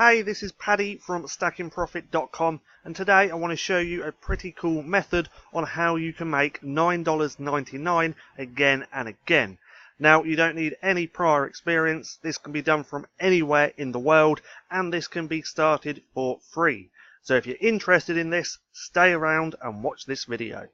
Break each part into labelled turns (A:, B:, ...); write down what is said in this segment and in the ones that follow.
A: Hey, this is Paddy from StackinProfit.com, and today I want to show you a pretty cool method on how you can make $9.99 again and again. Now, you don't need any prior experience. This can be done from anywhere in the world, and this can be started for free. So if you're interested in this, stay around and watch this video.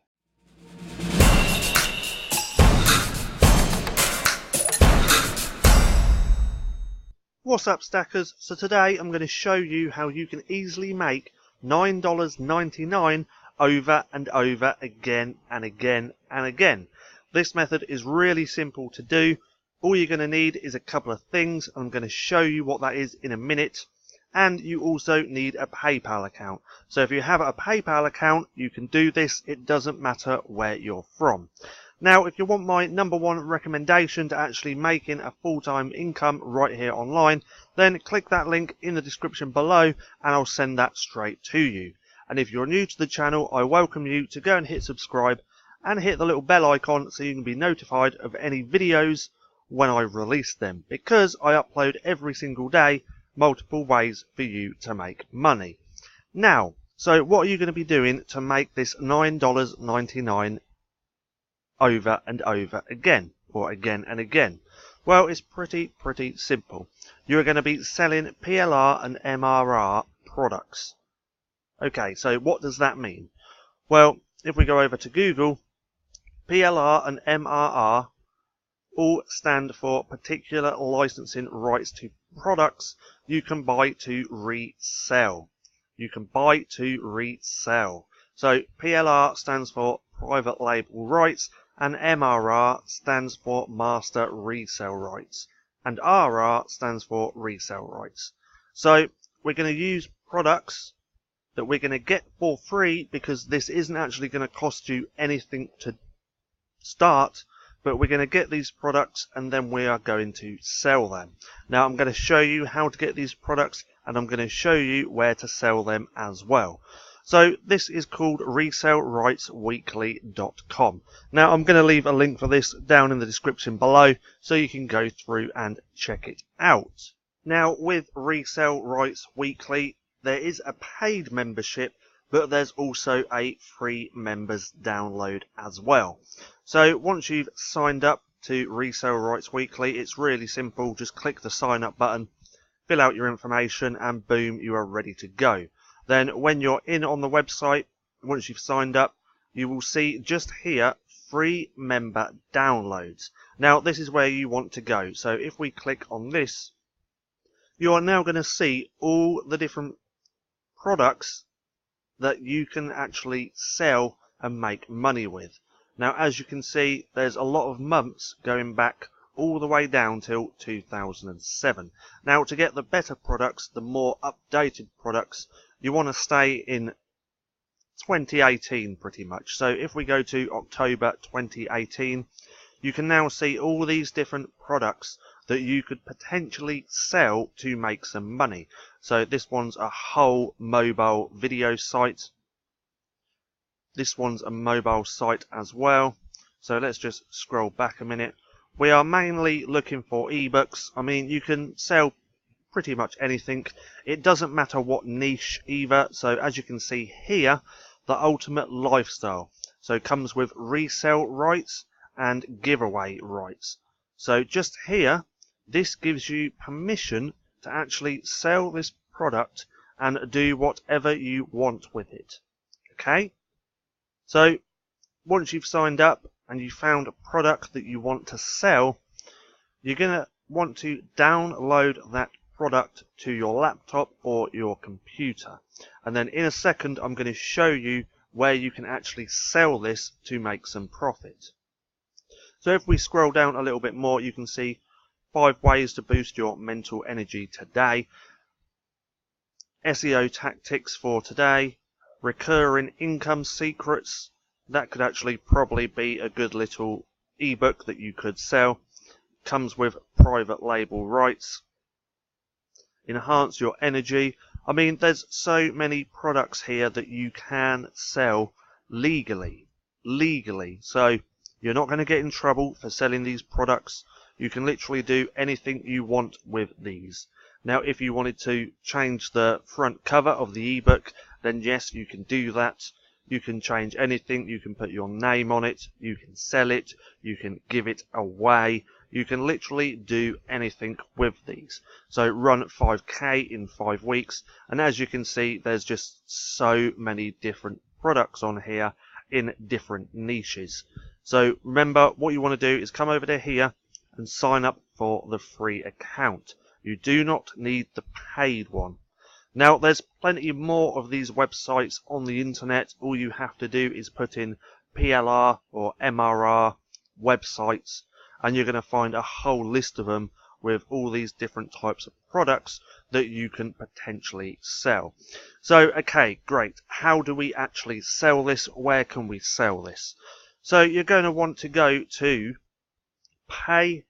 A: What's up, stackers? So today I'm going to show you how you can easily make $9.99 over and over again and again and again. This method is really simple to do. All you're going to need is a couple of things. I'm going to show you what that is in a minute. And you also need a PayPal account. So if you have a PayPal account, you can do this. It doesn't matter where you're from. Now, if you want my #1 recommendation to actually making a full-time income right here online, then click that link in the description below and I'll send that straight to you. And if you're new to the channel, I welcome you to go and hit subscribe and hit the little bell icon so you can be notified of any videos when I release them, because I upload every single day multiple ways for you to make money. Now, so what are you going to be doing to make this $9.99 over and over again, or again and again? Well, it's pretty simple. You're going to be selling PLR and MRR products. Okay, so what does that mean? Well, if we go over to Google, PLR and MRR all stand for particular licensing rights to products you can buy to resell. You can buy to resell. So PLR stands for private label rights, and MRR stands for master resale rights, and RR stands for resale rights. So we're going to use products that we're going to get for free, because this isn't actually going to cost you anything to start, but we're going to get these products and then we are going to sell them. Now I'm going to show you how to get these products, and I'm going to show you where to sell them as well. So this is called ResaleRightsWeekly.com. Now I'm going to leave a link for this down in the description below so you can go through and check it out. Now with Resale Rights Weekly, there is a paid membership, but there's also a free members download as well. So once you've signed up to Resale Rights Weekly, it's really simple. Just click the sign up button, fill out your information, and boom, you are ready to go. Then when you're in on the website, once you've signed up, you will see just here free member downloads. Now this is where you want to go. So if we click on this, you are now going to see all the different products that you can actually sell and make money with. Now as you can see, there's a lot of months going back all the way down till 2007. Now to get the better products, the more updated products, you want to stay in 2018 pretty much. So if we go to October 2018, you can now see all these different products that you could potentially sell to make some money. So this one's a whole mobile video site. This one's a mobile site as well. So let's just scroll back a minute. We are mainly looking for ebooks. I mean, you can sell pretty much anything. It doesn't matter what niche either. So as you can see here, the ultimate lifestyle. So it comes with resale rights and giveaway rights. So just here, this gives you permission to actually sell this product and do whatever you want with it. Okay? So once you've signed up and you found a product that you want to sell, you're going to want to download that product to your laptop or your computer. And then in a second, I'm going to show you where you can actually sell this to make some profit. So if we scroll down a little bit more, you can see 5 ways to boost your mental energy today, SEO tactics for today, recurring income secrets. That could actually probably be a good little ebook that you could sell. Comes with private label rights. Enhance your energy. I mean, there's so many products here that you can sell legally. So you're not going to get in trouble for selling these products. You can literally do anything you want with these. Now, if you wanted to change the front cover of the ebook, then yes, you can do that. You can change anything. You can put your name on it. You can sell it. You can give it away. You can literally do anything with these. So run 5K in 5 weeks. And as you can see, there's just so many different products on here in different niches. So remember, what you want to do is come over to here and sign up for the free account. You do not need the paid one. Now, there's plenty more of these websites on the internet. All you have to do is put in PLR or MRR websites, and you're going to find a whole list of them with all these different types of products that you can potentially sell. So, okay, great. How do we actually sell this? Where can we sell this? So you're going to want to go to payhip.com.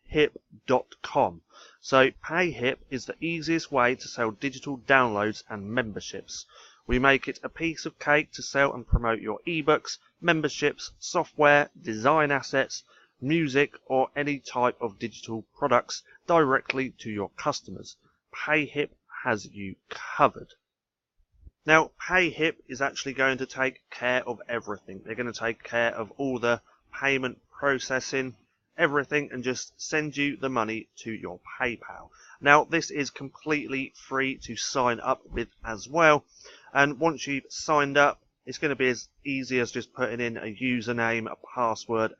A: So Payhip is the easiest way to sell digital downloads and memberships. We make it a piece of cake to sell and promote your ebooks, memberships, software, design assets, music, or any type of digital products directly to your customers. Payhip has you covered. Now, Payhip is actually going to take care of everything. They're going to take care of all the payment processing, everything, and just send you the money to your PayPal. Now, this is completely free to sign up with as well. And once you've signed up, it's going to be as easy as just putting in a username, a password,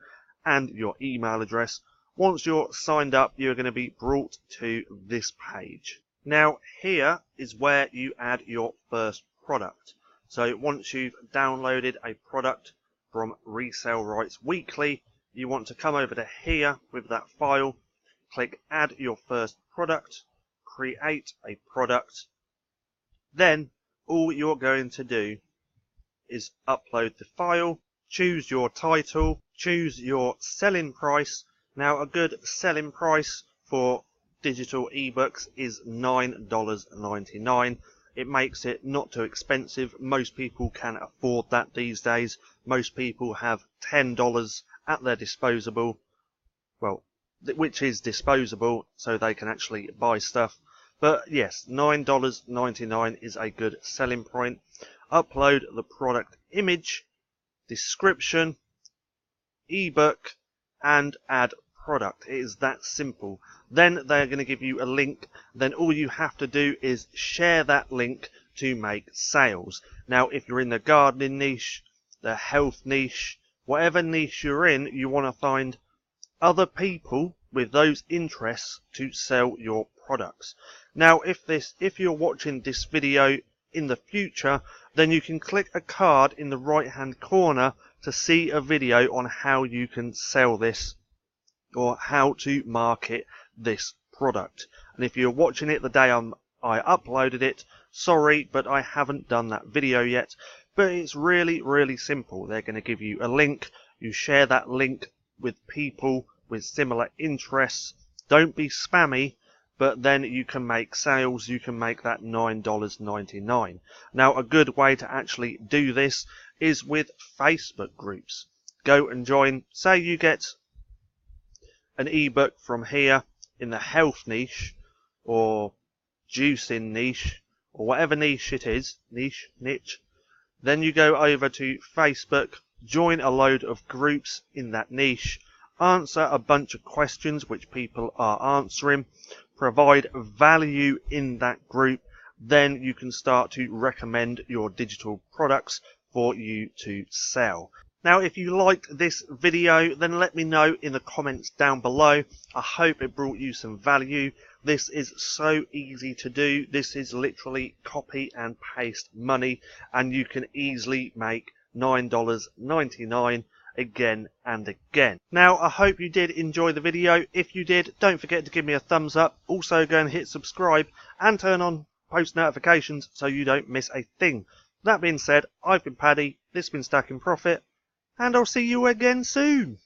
A: and your email address. Once you're signed up, you're going to be brought to this page. Now, here is where you add your first product. So once you've downloaded a product from Resale Rights Weekly, you want to come over to here with that file, click add your first product, create a product. Then all you're going to do is upload the file, choose your title, choose your selling price. Now, a good selling price for digital ebooks is $9.99. It makes it not too expensive. Most people can afford that these days. Most people have $10 at their disposable, well, which is disposable, so they can actually buy stuff. But yes, $9.99 is a good selling point. Upload the product image, description, ebook, and add product. It is that simple. Then they're going to give you a link. Then all you have to do is share that link to make sales. Now, if you're in the gardening niche, the health niche, whatever niche you're in, you want to find other people with those interests to sell your products. Now, if you're watching this video in the future, then you can click a card in the right hand corner to see a video on how you can sell this or how to market this product. And if you're watching it the day I uploaded it, sorry, but I haven't done that video yet. But it's really, really simple. They're going to give you a link. You share that link with people with similar interests. Don't be spammy, but then you can make sales. You can make that $9.99. Now, a good way to actually do this is with Facebook groups. Go and join. Say you get an ebook from here in the health niche or juicing niche or whatever niche it is, niche. Then you go over to Facebook, join a load of groups in that niche, answer a bunch of questions which people are answering, provide value in that group. Then you can start to recommend your digital products for you to sell. Now, if you liked this video, then let me know in the comments down below. I hope it brought you some value. This is so easy to do. This is literally copy and paste money, and you can easily make $9.99 again and again. Now, I hope you did enjoy the video. If you did, don't forget to give me a thumbs up. Also, go and hit subscribe and turn on post notifications so you don't miss a thing. That being said, I've been Paddy, this has been Stacking Profit, and I'll see you again soon.